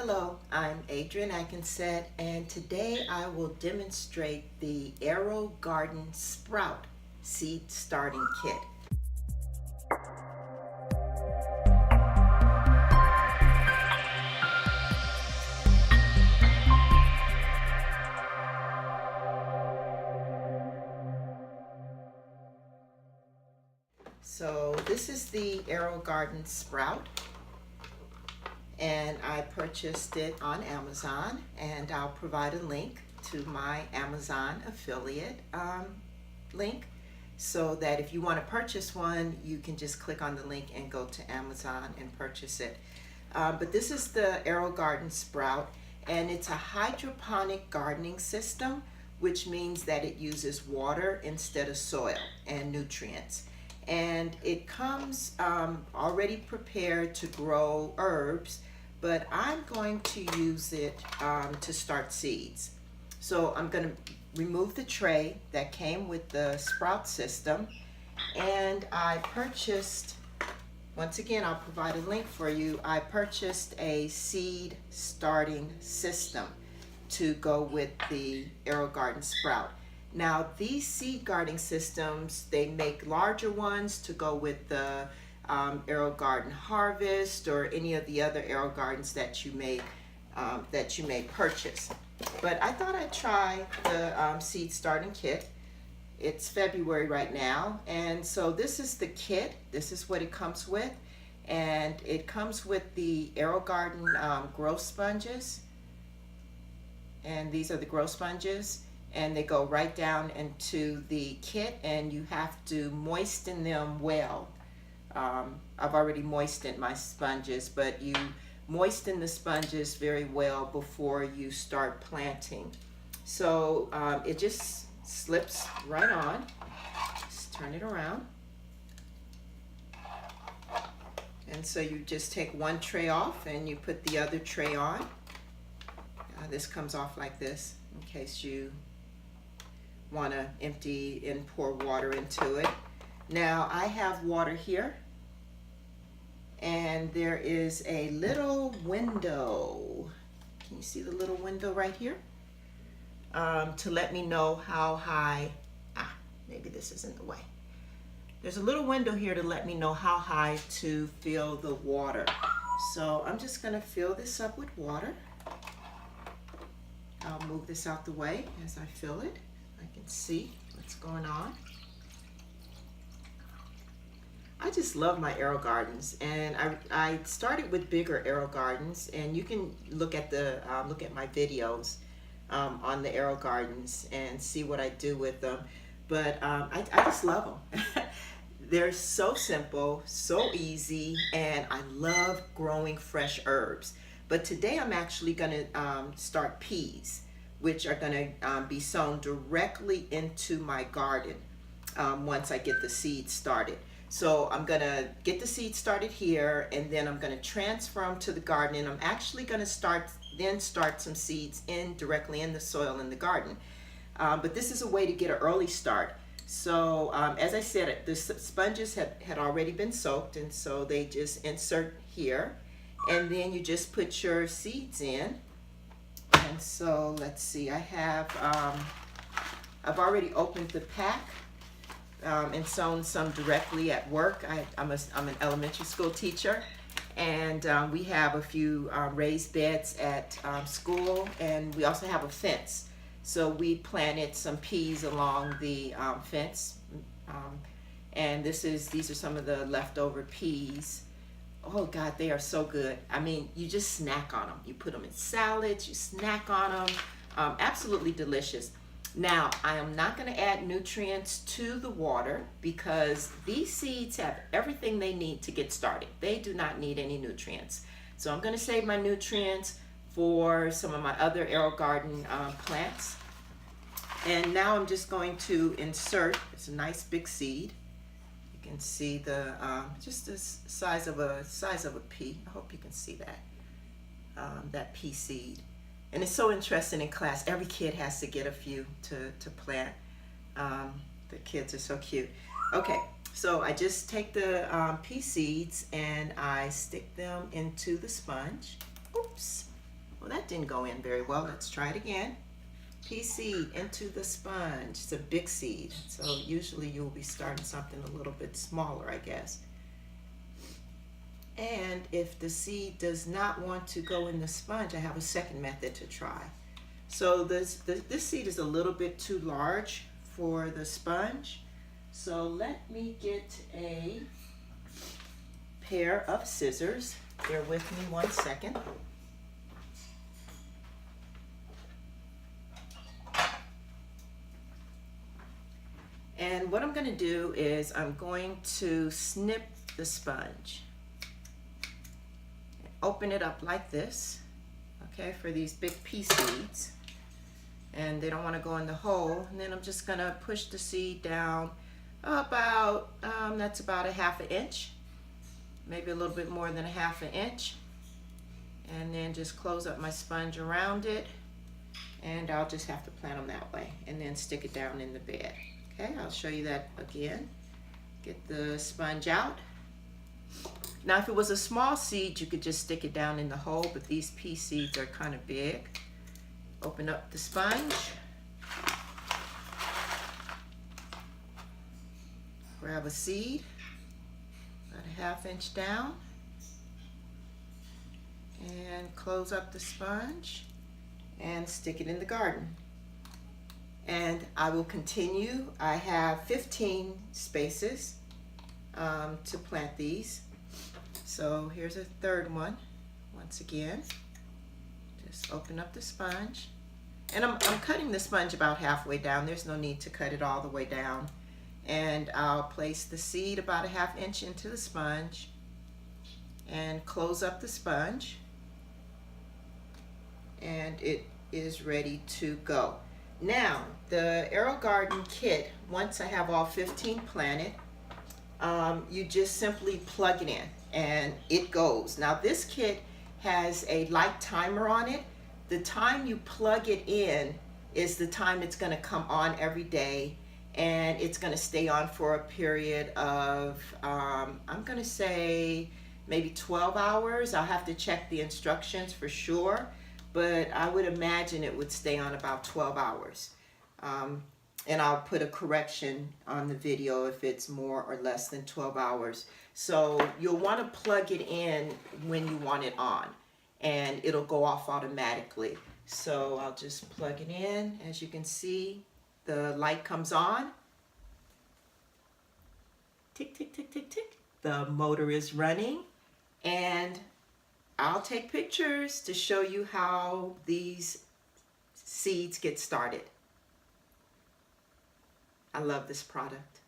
Hello, I'm Adrienne Atkinson, and today I will demonstrate the AeroGarden Sprout Seed Starting Kit. So this is the AeroGarden Sprout, and I purchased it on Amazon, and I'll provide a link to my Amazon affiliate link, so that if you want to purchase one, you can just click on the link and go to Amazon and purchase it. But this is the AeroGarden Sprout, and it's a hydroponic gardening system, which means that it uses water instead of soil and nutrients. And it comes already prepared to grow herbs, but I'm going to use it to start seeds. So I'm going to remove the tray that came with the sprout system, and I purchased, once again I'll provide a link for you, I purchased a seed starting system to go with the AeroGarden Sprout. Now these seed gardening systems, they make larger ones to go with the AeroGarden Harvest or any of the other AeroGardens that you may purchase. But I thought I'd try the seed starting kit. It's February right now, and so this is the kit. This is what it comes with, and it comes with the AeroGarden grow sponges, and these are the grow sponges. And they go right down into the kit, and you have to moisten them well. I've already moistened my sponges, but you moisten the sponges very well before you start planting. So it just slips right on. Just turn it around. And so you just take one tray off and you put the other tray on. This comes off like this in case you want to empty and pour water into it. Now I have water here, and there is a little window. Can you see the little window right here? To let me know how high, maybe this is in the way. There's a little window here to let me know how high to fill the water. So I'm just going to fill this up with water. I'll move this out the way as I fill it. I can see what's going on. I just love my AeroGardens, and I started with bigger AeroGardens, and you can look at my videos on the AeroGardens and see what I do with them. But I just love them. They're so simple, so easy, and I love growing fresh herbs. But today I'm actually going to start peas, which are going to be sown directly into my garden once I get the seeds started. So I'm going to get the seeds started here, and then I'm going to transfer them to the garden, and I'm actually going to start some seeds directly in the soil in the garden. But this is a way to get an early start. So as I said, the sponges had already been soaked, and so they just insert here, and then you just put your seeds in. And so let's see, I've already opened the pack and sown some directly at work. I'm an elementary school teacher, and we have a few raised beds at school, and we also have a fence. So we planted some peas along the fence, and these are some of the leftover peas. Oh God, they are so good. I mean, you just snack on them. You put them in salads, you snack on them. Absolutely delicious. Now, I am not going to add nutrients to the water because these seeds have everything they need to get started. They do not need any nutrients. So I'm going to save my nutrients for some of my other AeroGarden plants. And now I'm just going to insert, it's a nice big seed. You can see the just the size of a pea. I hope you can see that pea seed. And it's so interesting in class. Every kid has to get a few to plant. The kids are so cute. Okay, so I just take the pea seeds and I stick them into the sponge. Oops. Well, that didn't go in very well. Let's try it again. Pea seed into the sponge. It's a big seed, so usually you'll be starting something a little bit smaller, I guess. And if the seed does not want to go in the sponge, I have a second method to try. So this seed is a little bit too large for the sponge. So let me get a pair of scissors. Bear with me 1 second. And what I'm going to do is I'm going to snip the sponge. Open it up like this, okay, for these big pea seeds. And they don't want to go in the hole. And then I'm just going to push the seed down about, that's about a ½ inch. Maybe a little bit more than a ½ inch. And then just close up my sponge around it. And I'll just have to plant them that way. And then stick it down in the bed. Okay, I'll show you that again. Get the sponge out. Now, if it was a small seed, you could just stick it down in the hole, but these pea seeds are kind of big. Open up the sponge. Grab a seed, about a ½ inch down, and close up the sponge and stick it in the garden. And I will continue. I have 15 spaces to plant these. So here's a third one. Once again, just open up the sponge. And I'm cutting the sponge about halfway down. There's no need to cut it all the way down. And I'll place the seed about a ½ inch into the sponge and close up the sponge. And it is ready to go. Now, the AeroGarden kit, once I have all 15 planted, you just simply plug it in and it goes. Now, this kit has a light timer on it. The time you plug it in is the time it's going to come on every day, and it's going to stay on for a period of, I'm going to say maybe 12 hours. I'll have to check the instructions for sure. But I would imagine it would stay on about 12 hours. And I'll put a correction on the video if it's more or less than 12 hours. So you'll want to plug it in when you want it on, and it'll go off automatically. So I'll just plug it in. As you can see, the light comes on. Tick, tick, tick, tick, tick. The motor is running, and I'll take pictures to show you how these seeds get started. I love this product.